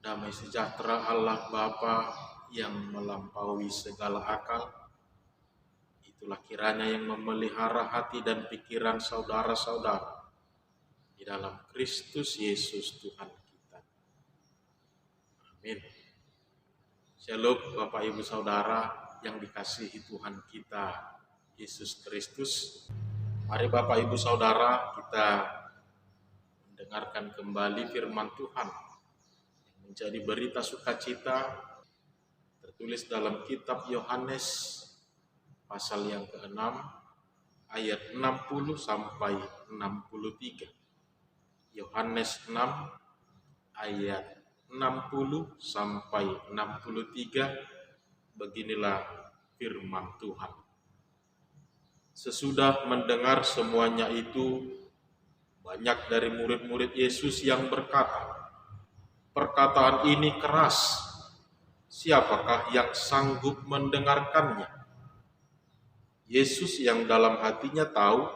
Damai sejahtera Allah Bapa yang melampaui segala akal, itulah kiranya yang memelihara hati dan pikiran saudara-saudara di dalam Kristus Yesus Tuhan kita. Amin. Shalom Bapak Ibu Saudara yang dikasihi Tuhan kita Yesus Kristus. Mari Bapak Ibu Saudara kita mendengarkan kembali firman Tuhan yang menjadi berita sukacita tertulis dalam kitab Yohanes pasal yang ke-6 ayat 60 sampai 63. Yohanes 6 ayat 60 sampai 63, beginilah firman Tuhan. Sesudah mendengar semuanya itu, banyak dari murid-murid Yesus yang berkata, "Perkataan ini keras, siapakah yang sanggup mendengarkannya?" Yesus yang dalam hatinya tahu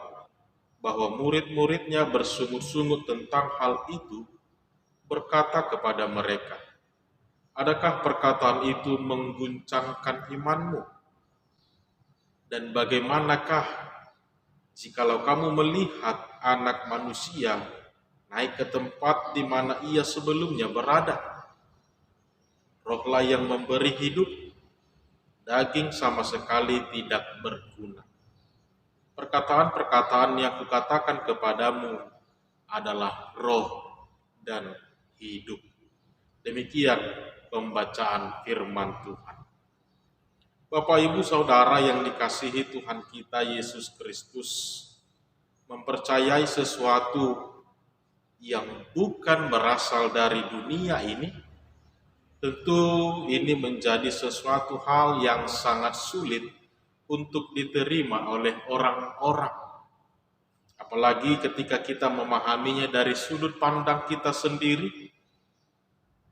bahwa murid-muridnya bersungut-sungut tentang hal itu, berkata kepada mereka, "Adakah perkataan itu mengguncangkan imanmu? Dan bagaimanakah jikalau kamu melihat Anak Manusia naik ke tempat di mana ia sebelumnya berada? Rohlah yang memberi hidup, daging sama sekali tidak berguna. Perkataan-perkataan yang kukatakan kepadamu adalah roh dan hidup." Demikian pembacaan firman Tuhan. Bapak Ibu Saudara yang dikasihi Tuhan kita Yesus Kristus, mempercayai sesuatu yang bukan berasal dari dunia ini, tentu ini menjadi sesuatu hal yang sangat sulit untuk diterima oleh orang-orang. Apalagi ketika kita memahaminya dari sudut pandang kita sendiri,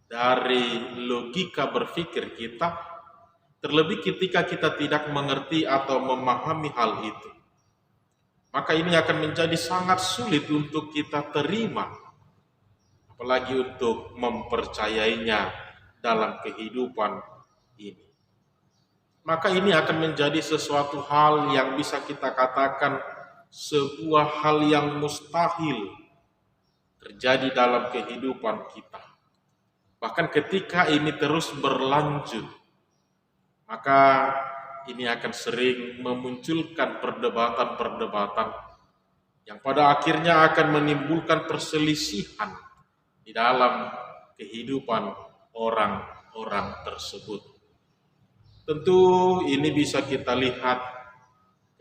dari logika berpikir kita, terlebih ketika kita tidak mengerti atau memahami hal itu. Maka ini akan menjadi sangat sulit untuk kita terima, apalagi untuk mempercayainya dalam kehidupan ini. Maka ini akan menjadi sesuatu hal yang bisa kita katakan sebuah hal yang mustahil terjadi dalam kehidupan kita. Bahkan ketika ini terus berlanjut, maka ini akan sering memunculkan perdebatan-perdebatan yang pada akhirnya akan menimbulkan perselisihan di dalam kehidupan orang-orang tersebut. Tentu ini bisa kita lihat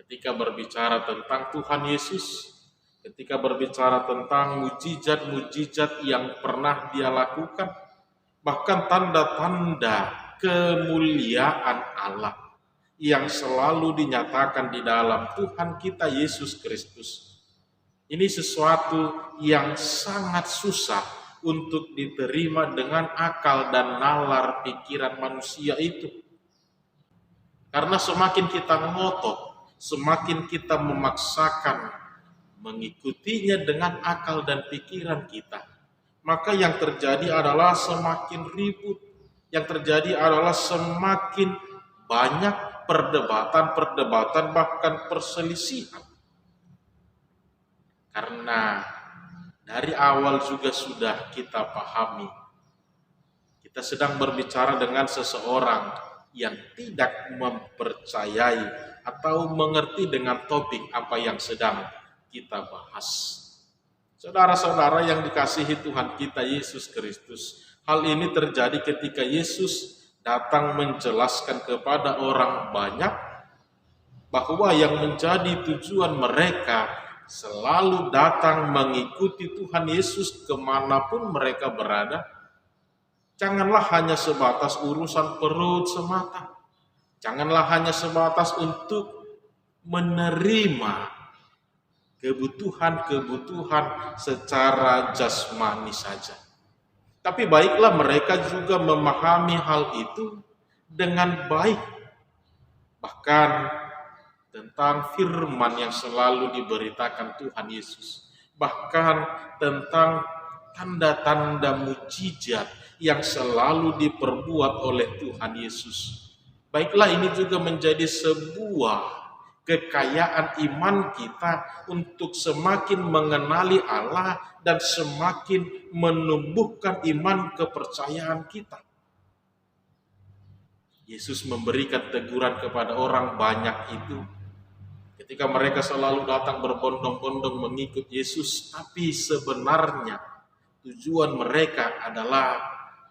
ketika berbicara tentang Tuhan Yesus, ketika berbicara tentang mujizat-mujizat yang pernah Dia lakukan, bahkan tanda-tanda kemuliaan Allah yang selalu dinyatakan di dalam Tuhan kita Yesus Kristus. Ini sesuatu yang sangat susah untuk diterima dengan akal dan nalar pikiran manusia itu. Karena semakin kita ngotot, semakin kita memaksakan mengikutinya dengan akal dan pikiran kita, maka yang terjadi adalah semakin ribut, yang terjadi adalah semakin banyak perdebatan-perdebatan, bahkan perselisihan. Karena dari awal juga sudah kita pahami, kita sedang berbicara dengan seseorang yang tidak mempercayai atau mengerti dengan topik apa yang sedang kita bahas. Saudara-saudara yang dikasihi Tuhan kita Yesus Kristus, hal ini terjadi ketika Yesus datang menjelaskan kepada orang banyak bahwa yang menjadi tujuan mereka selalu datang mengikuti Tuhan Yesus kemanapun mereka berada. Janganlah hanya sebatas urusan perut semata. Janganlah hanya sebatas untuk menerima kebutuhan-kebutuhan secara jasmani saja. Tapi baiklah mereka juga memahami hal itu dengan baik. Bahkan tentang firman yang selalu diberitakan Tuhan Yesus. Bahkan tentang tanda-tanda mujizat yang selalu diperbuat oleh Tuhan Yesus. Baiklah, ini juga menjadi sebuah kekayaan iman kita untuk semakin mengenali Allah dan semakin menumbuhkan iman kepercayaan kita. Yesus memberikan teguran kepada orang banyak itu ketika mereka selalu datang berbondong-bondong mengikut Yesus, tapi sebenarnya tujuan mereka adalah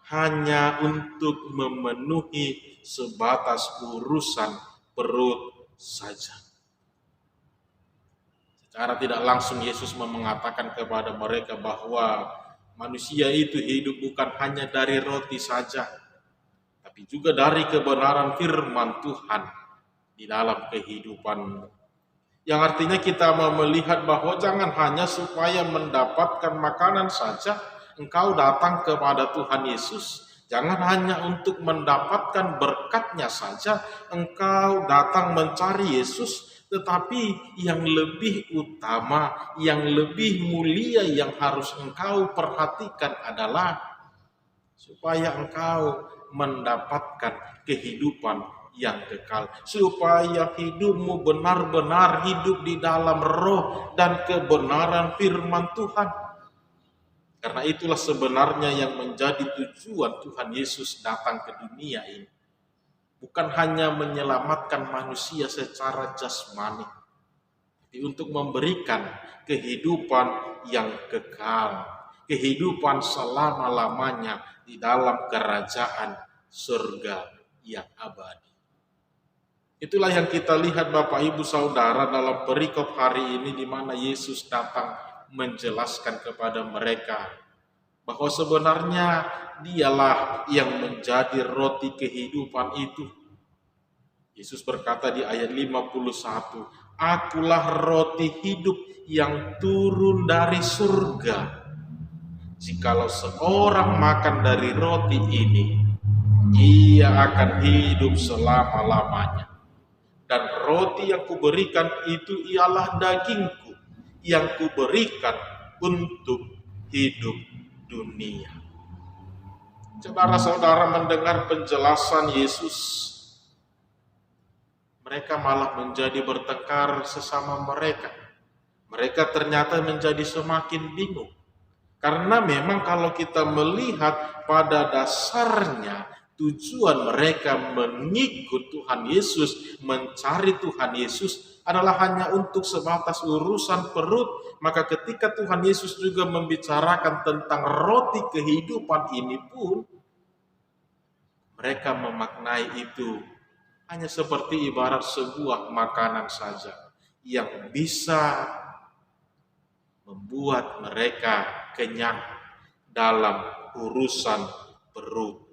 hanya untuk memenuhi sebatas urusan perut saja. Secara tidak langsung Yesus mengatakan kepada mereka bahwa manusia itu hidup bukan hanya dari roti saja, tapi juga dari kebenaran firman Tuhan di dalam kehidupanmu. Yang artinya kita mau melihat bahwa jangan hanya supaya mendapatkan makanan saja engkau datang kepada Tuhan Yesus. Jangan hanya untuk mendapatkan berkat-Nya saja engkau datang mencari Yesus, tetapi yang lebih utama, yang lebih mulia yang harus engkau perhatikan adalah supaya engkau mendapatkan kehidupan yang kekal, supaya hidupmu benar-benar hidup di dalam roh dan kebenaran firman Tuhan. Karena itulah sebenarnya yang menjadi tujuan Tuhan Yesus datang ke dunia ini. Bukan hanya menyelamatkan manusia secara jasmani, tapi untuk memberikan kehidupan yang kekal, kehidupan selama-lamanya di dalam kerajaan surga yang abadi. Itulah yang kita lihat Bapak Ibu Saudara dalam perikop hari ini, di mana Yesus datang menjelaskan kepada mereka bahwa sebenarnya Dialah yang menjadi roti kehidupan itu. Yesus berkata di ayat 51, "Akulah roti hidup yang turun dari surga. Jikalau seorang makan dari roti ini, ia akan hidup selama-lamanya. Dan roti yang kuberikan itu ialah dagingku yang kuberikan untuk hidup dunia." Saudara-saudara mendengar penjelasan Yesus, mereka malah menjadi bertengkar sesama mereka. Mereka ternyata menjadi semakin bingung. Karena memang kalau kita melihat pada dasarnya tujuan mereka mengikut Tuhan Yesus, mencari Tuhan Yesus adalah hanya untuk sebatas urusan perut. Maka ketika Tuhan Yesus juga membicarakan tentang roti kehidupan ini pun, mereka memaknai itu hanya seperti ibarat sebuah makanan saja yang bisa membuat mereka kenyang dalam urusan perut.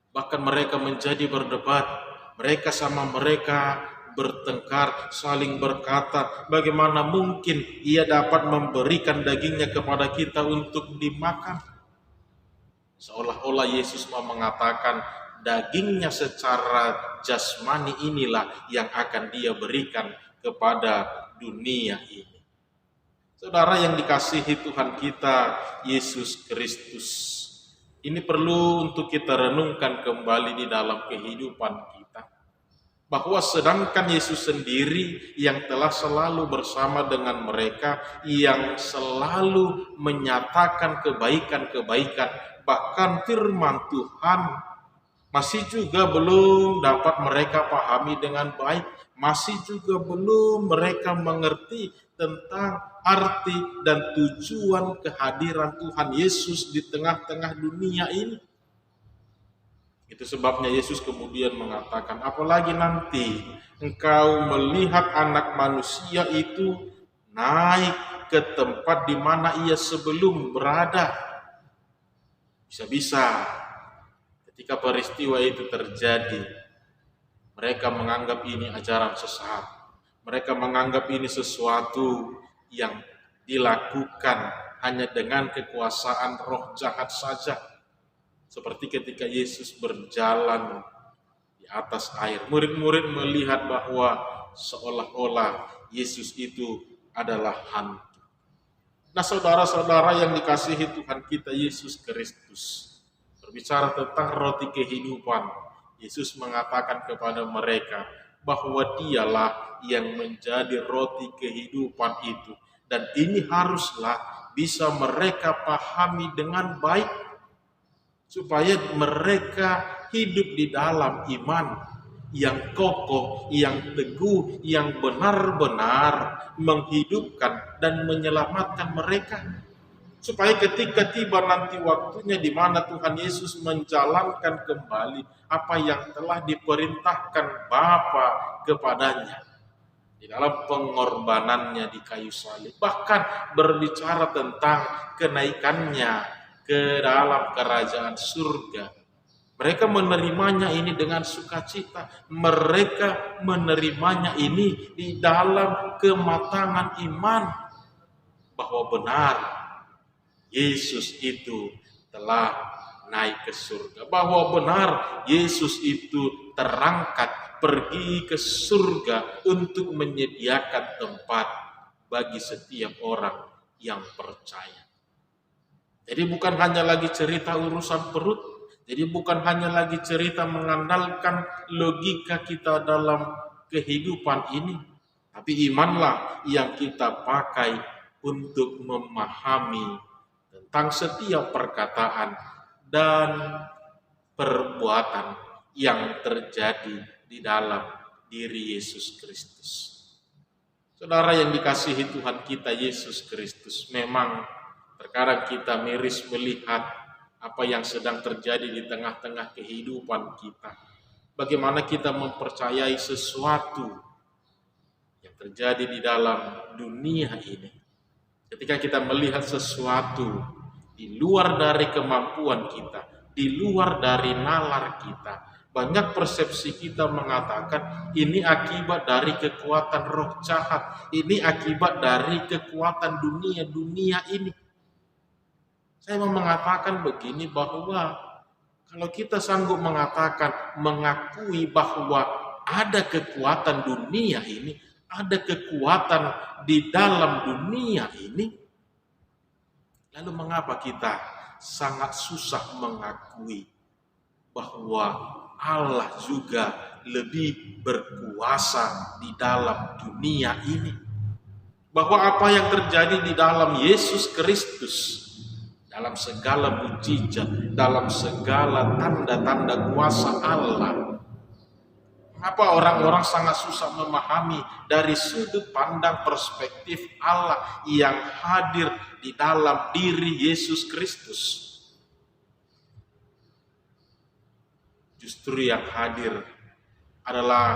Bahkan mereka menjadi berdebat, mereka sama mereka bertengkar, saling berkata, bagaimana mungkin ia dapat memberikan dagingnya kepada kita untuk dimakan? Seolah-olah Yesus mau mengatakan dagingnya secara jasmani inilah yang akan Dia berikan kepada dunia ini. Saudara yang dikasihi Tuhan kita Yesus Kristus, ini perlu untuk kita renungkan kembali di dalam kehidupan kita, bahwa sedangkan Yesus sendiri yang telah selalu bersama dengan mereka, yang selalu menyatakan kebaikan-kebaikan, bahkan firman Tuhan masih juga belum dapat mereka pahami dengan baik, masih juga belum mereka mengerti tentang arti dan tujuan kehadiran Tuhan Yesus di tengah-tengah dunia ini. Itu sebabnya Yesus kemudian mengatakan, apalagi nanti engkau melihat Anak Manusia itu naik ke tempat di mana Ia sebelum berada. Bisa-bisa ketika peristiwa itu terjadi, mereka menganggap ini ajaran sesat. Mereka menganggap ini sesuatu yang dilakukan hanya dengan kekuasaan roh jahat saja. Seperti ketika Yesus berjalan di atas air, murid-murid melihat bahwa seolah-olah Yesus itu adalah hantu. Nah, saudara-saudara yang dikasihi Tuhan kita Yesus Kristus, berbicara tentang roti kehidupan, Yesus mengatakan kepada mereka bahwa dialah yang menjadi roti kehidupan itu. Dan ini haruslah bisa mereka pahami dengan baik, supaya mereka hidup di dalam iman yang kokoh, yang teguh, yang benar-benar menghidupkan dan menyelamatkan mereka. Supaya ketika tiba nanti waktunya di mana Tuhan Yesus menjalankan kembali apa yang telah diperintahkan Bapa kepadanya di dalam pengorbanannya di kayu salib. Bahkan berbicara tentang kenaikannya ke dalam kerajaan surga. Mereka menerimanya ini dengan sukacita. Mereka menerimanya ini di dalam kematangan iman bahwa benar Yesus itu telah naik ke surga. Bahwa benar Yesus itu terangkat pergi ke surga untuk menyediakan tempat bagi setiap orang yang percaya. Jadi bukan hanya lagi cerita urusan perut, jadi bukan hanya lagi cerita mengandalkan logika kita dalam kehidupan ini, tapi imanlah yang kita pakai untuk memahami tentang setiap perkataan dan perbuatan yang terjadi di dalam diri Yesus Kristus. Saudara yang dikasihi Tuhan kita Yesus Kristus, memang terkadang kita miris melihat apa yang sedang terjadi di tengah-tengah kehidupan kita. Bagaimana kita mempercayai sesuatu yang terjadi di dalam dunia ini. Ketika kita melihat sesuatu di luar dari kemampuan kita, di luar dari nalar kita, banyak persepsi kita mengatakan ini akibat dari kekuatan roh jahat, ini akibat dari kekuatan dunia ini. Saya mau mengatakan begini, bahwa kalau kita sanggup mengakui bahwa ada kekuatan dunia ini, ada kekuatan di dalam dunia ini, lalu mengapa kita sangat susah mengakui bahwa Allah juga lebih berkuasa di dalam dunia ini? Bahwa apa yang terjadi di dalam Yesus Kristus, dalam segala mujizat, dalam segala tanda-tanda kuasa Allah, mengapa orang-orang sangat susah memahami dari sudut pandang perspektif Allah yang hadir di dalam diri Yesus Kristus? Justru yang hadir adalah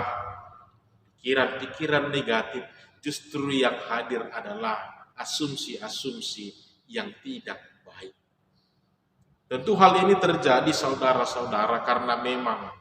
pikiran-pikiran negatif, justru yang hadir adalah asumsi-asumsi yang tidak baik. Tentu hal ini terjadi saudara-saudara karena memang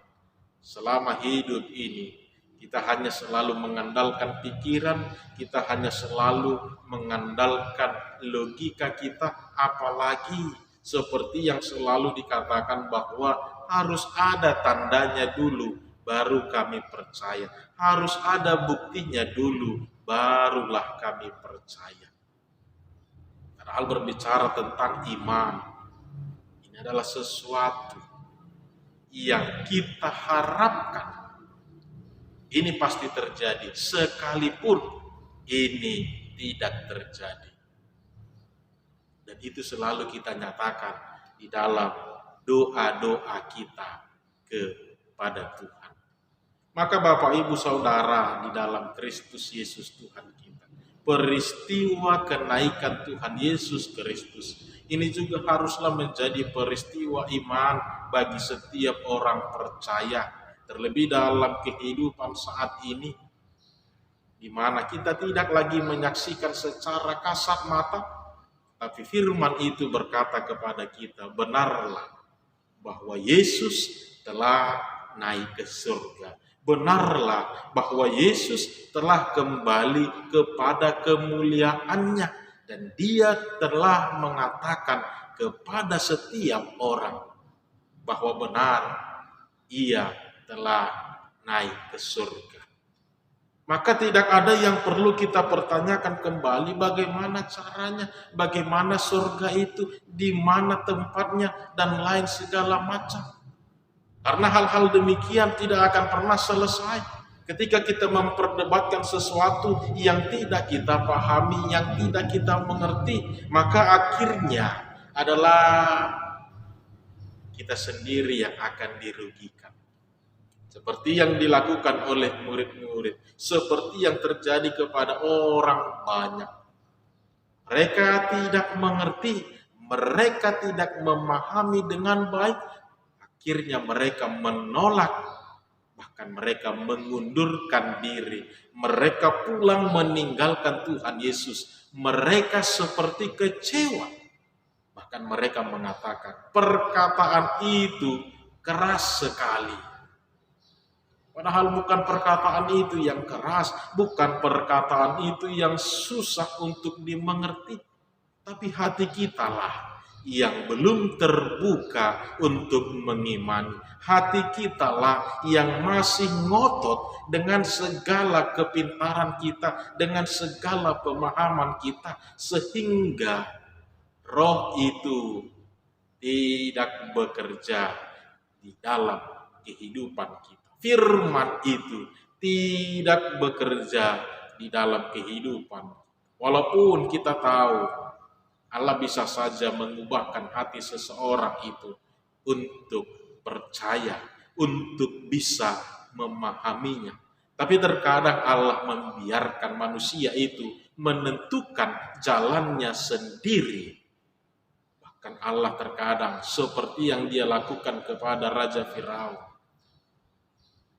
selama hidup ini kita hanya selalu mengandalkan pikiran, kita hanya selalu mengandalkan logika kita, apalagi seperti yang selalu dikatakan bahwa harus ada tandanya dulu baru kami percaya, harus ada buktinya dulu barulah kami percaya. Padahal berbicara tentang iman, ini adalah sesuatu yang kita harapkan ini pasti terjadi, sekalipun ini tidak terjadi. Dan itu selalu kita nyatakan di dalam doa-doa kita kepada Tuhan. Maka Bapak Ibu Saudara di dalam Kristus Yesus Tuhan kita, peristiwa kenaikan Tuhan Yesus Kristus ini juga haruslah menjadi peristiwa iman bagi setiap orang percaya, terlebih dalam kehidupan saat ini, di mana kita tidak lagi menyaksikan secara kasat mata, tapi firman itu berkata kepada kita, benarlah bahwa Yesus telah naik ke surga. Benarlah bahwa Yesus telah kembali kepada kemuliaannya, dan dia telah mengatakan kepada setiap orang bahwa benar ia telah naik ke surga. Maka tidak ada yang perlu kita pertanyakan kembali bagaimana caranya, bagaimana surga itu, di mana tempatnya, dan lain segala macam. Karena hal-hal demikian tidak akan pernah selesai. Ketika kita memperdebatkan sesuatu yang tidak kita pahami, yang tidak kita mengerti, maka akhirnya adalah kita sendiri yang akan dirugikan. Seperti yang dilakukan oleh murid-murid, seperti yang terjadi kepada orang banyak. Mereka tidak mengerti, mereka tidak memahami dengan baik, akhirnya mereka menolak, bahkan mereka mengundurkan diri, mereka pulang meninggalkan Tuhan Yesus, mereka seperti kecewa. Bahkan mereka mengatakan, perkataan itu keras sekali. Padahal bukan perkataan itu yang keras, bukan perkataan itu yang susah untuk dimengerti. Tapi hati kita lah yang belum terbuka untuk mengimani. Hati kita lah yang masih ngotot dengan segala kepintaran kita, dengan segala pemahaman kita, sehingga roh itu tidak bekerja di dalam kehidupan kita. Firman itu tidak bekerja di dalam kehidupan. Walaupun kita tahu Allah bisa saja mengubahkan hati seseorang itu untuk percaya, untuk bisa memahaminya. Tapi terkadang Allah membiarkan manusia itu menentukan jalannya sendiri. Bahkan Allah terkadang seperti yang dia lakukan kepada Raja Firaun.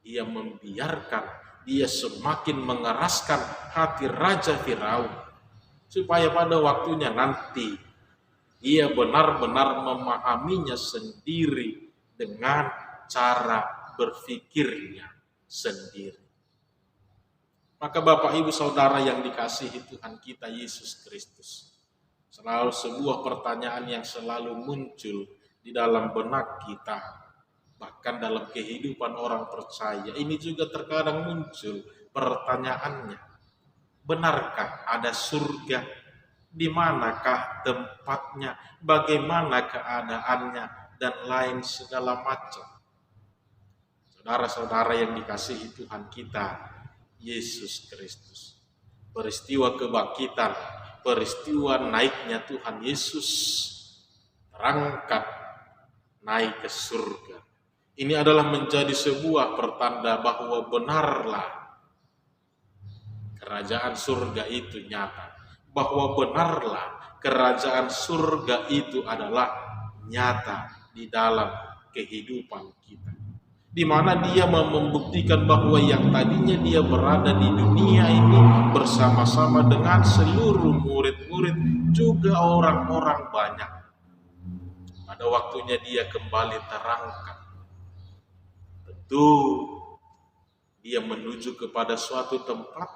Dia membiarkan, dia semakin mengeraskan hati Raja Firaun, supaya pada waktunya nanti dia benar-benar memahaminya sendiri dengan cara berpikirnya sendiri. Maka Bapak Ibu Saudara yang dikasihi Tuhan kita Yesus Kristus, selalu sebuah pertanyaan yang selalu muncul di dalam benak kita. Bahkan dalam kehidupan orang percaya ini juga terkadang muncul pertanyaannya. Benarkah ada surga? Di manakah tempatnya? Bagaimana keadaannya? Dan lain segala macam. Saudara-saudara yang dikasihi Tuhan kita Yesus Kristus, peristiwa kebangkitan, peristiwa naiknya Tuhan Yesus terangkat naik ke surga. Ini adalah menjadi sebuah pertanda bahwa benarlah kerajaan surga itu nyata. Bahwa benarlah kerajaan surga itu adalah nyata di dalam kehidupan kita. Di mana dia membuktikan bahwa yang tadinya dia berada di dunia ini bersama-sama dengan seluruh murid-murid, juga orang-orang banyak. Pada waktunya dia kembali terangkat. Tentu dia menuju kepada suatu tempat,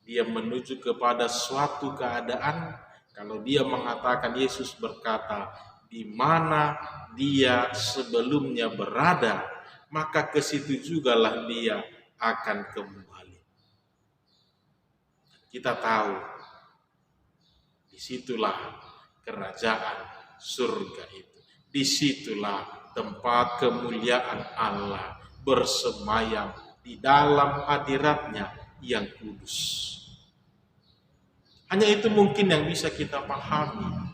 dia menuju kepada suatu keadaan. Kalau dia mengatakan, Yesus berkata, di mana dia sebelumnya berada, maka ke situ jugalah dia akan kembali. Kita tahu, disitulah kerajaan surga itu. Disitulah tempat kemuliaan Allah bersemayam di dalam hadiratnya yang kudus. Hanya itu mungkin yang bisa kita pahami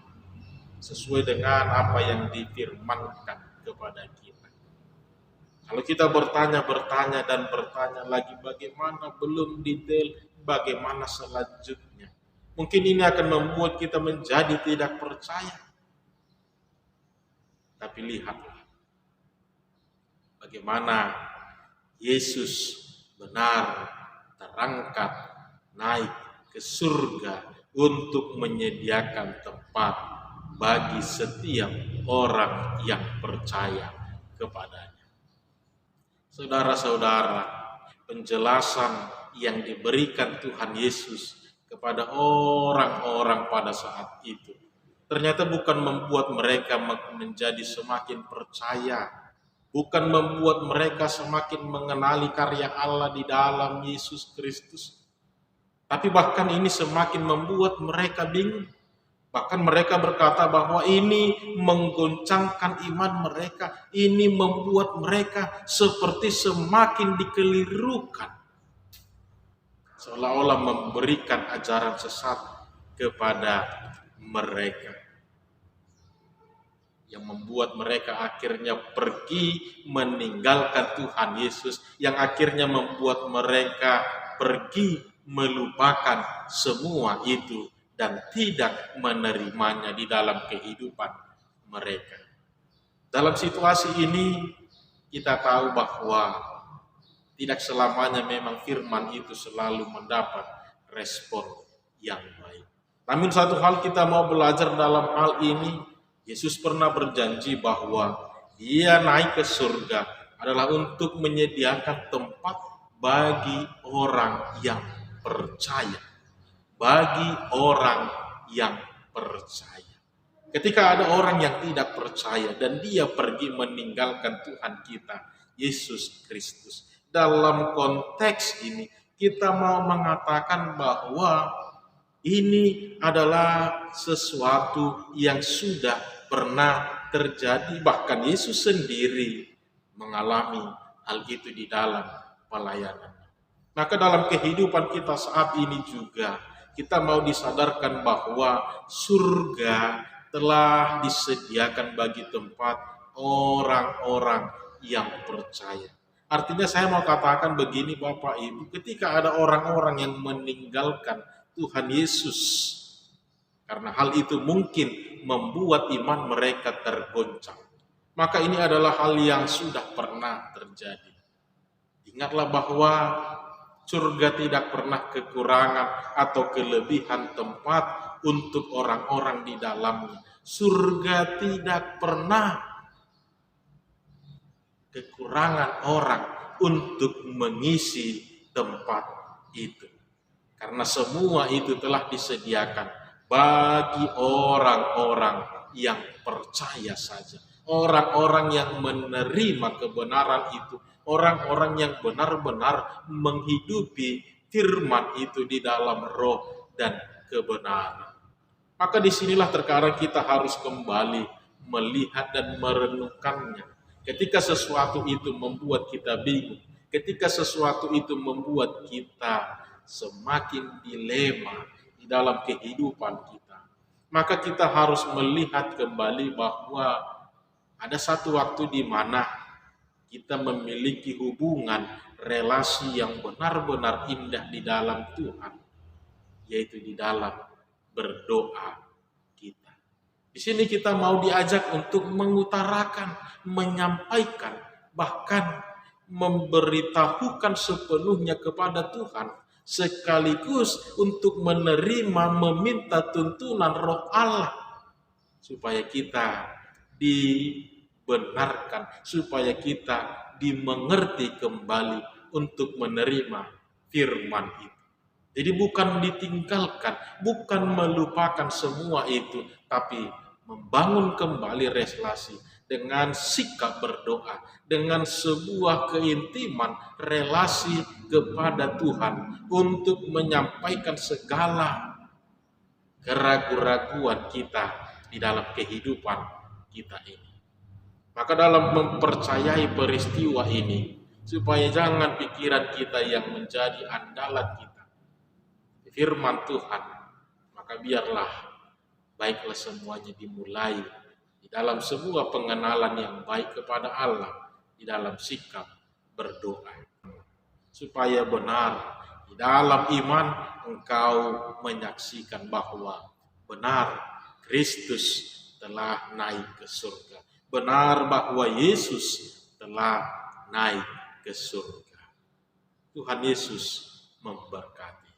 sesuai dengan apa yang difirmankan kepada kita. Kalau kita bertanya dan bertanya lagi bagaimana belum detail, bagaimana selanjutnya, mungkin ini akan membuat kita menjadi tidak percaya. Tapi lihatlah bagaimana Yesus benar terangkat naik ke surga untuk menyediakan tempat bagi setiap orang yang percaya kepadanya. Saudara-saudara, penjelasan yang diberikan Tuhan Yesus kepada orang-orang pada saat itu ternyata bukan membuat mereka menjadi semakin percaya, bukan membuat mereka semakin mengenali karya Allah di dalam Yesus Kristus, tapi bahkan ini semakin membuat mereka bingung. Bahkan mereka berkata bahwa ini menggoncangkan iman mereka, ini membuat mereka seperti semakin dikelirukan, seolah-olah memberikan ajaran sesat kepada mereka, yang membuat mereka akhirnya pergi meninggalkan Tuhan Yesus, yang akhirnya membuat mereka pergi melupakan semua itu dan tidak menerimanya di dalam kehidupan mereka. Dalam situasi ini kita tahu bahwa tidak selamanya memang firman itu selalu mendapat respon yang baik. Namun satu hal kita mau belajar dalam hal ini, Yesus pernah berjanji bahwa Dia naik ke surga adalah untuk menyediakan tempat bagi orang yang percaya. Bagi orang yang percaya. Ketika ada orang yang tidak percaya dan dia pergi meninggalkan Tuhan kita, Yesus Kristus. Dalam konteks ini, kita mau mengatakan bahwa ini adalah sesuatu yang sudah pernah terjadi. Bahkan Yesus sendiri mengalami hal itu di dalam pelayanan. Maka dalam kehidupan kita saat ini juga, kita mau disadarkan bahwa surga telah disediakan bagi tempat orang-orang yang percaya. Artinya saya mau katakan begini Bapak Ibu, ketika ada orang-orang yang meninggalkan Tuhan Yesus, karena hal itu mungkin membuat iman mereka tergoncang, maka ini adalah hal yang sudah pernah terjadi. Ingatlah bahwa surga tidak pernah kekurangan atau kelebihan tempat untuk orang-orang di dalamnya. Surga tidak pernah kekurangan orang untuk mengisi tempat itu. Karena semua itu telah disediakan bagi orang-orang yang percaya saja. Orang-orang yang menerima kebenaran itu. Orang-orang yang benar-benar menghidupi firman itu di dalam roh dan kebenaran. Maka disinilah terkadang kita harus kembali melihat dan merenungkannya. Ketika sesuatu itu membuat kita bingung, ketika sesuatu itu membuat kita semakin dilema di dalam kehidupan kita, maka kita harus melihat kembali bahwa ada satu waktu di mana kita memiliki hubungan relasi yang benar-benar indah di dalam Tuhan, yaitu di dalam berdoa kita. Di sini kita mau diajak untuk mengutarakan, menyampaikan, bahkan memberitahukan sepenuhnya kepada Tuhan, sekaligus untuk menerima, meminta tuntunan Roh Allah, supaya kita dibenarkan, supaya kita dimengerti kembali untuk menerima firman itu. Jadi bukan ditinggalkan, bukan melupakan semua itu, tapi membangun kembali relasi dengan sikap berdoa, dengan sebuah keintiman relasi kepada Tuhan untuk menyampaikan segala keraguan-raguan kita di dalam kehidupan kita ini. Maka dalam mempercayai peristiwa ini, supaya jangan pikiran kita yang menjadi andalan kita, firman Tuhan, maka biarlah baiklah semuanya dimulai di dalam sebuah pengenalan yang baik kepada Allah, di dalam sikap berdoa, supaya benar di dalam iman engkau menyaksikan bahwa benar Kristus telah naik ke surga, benar bahwa Yesus telah naik ke surga. Tuhan Yesus memberkati.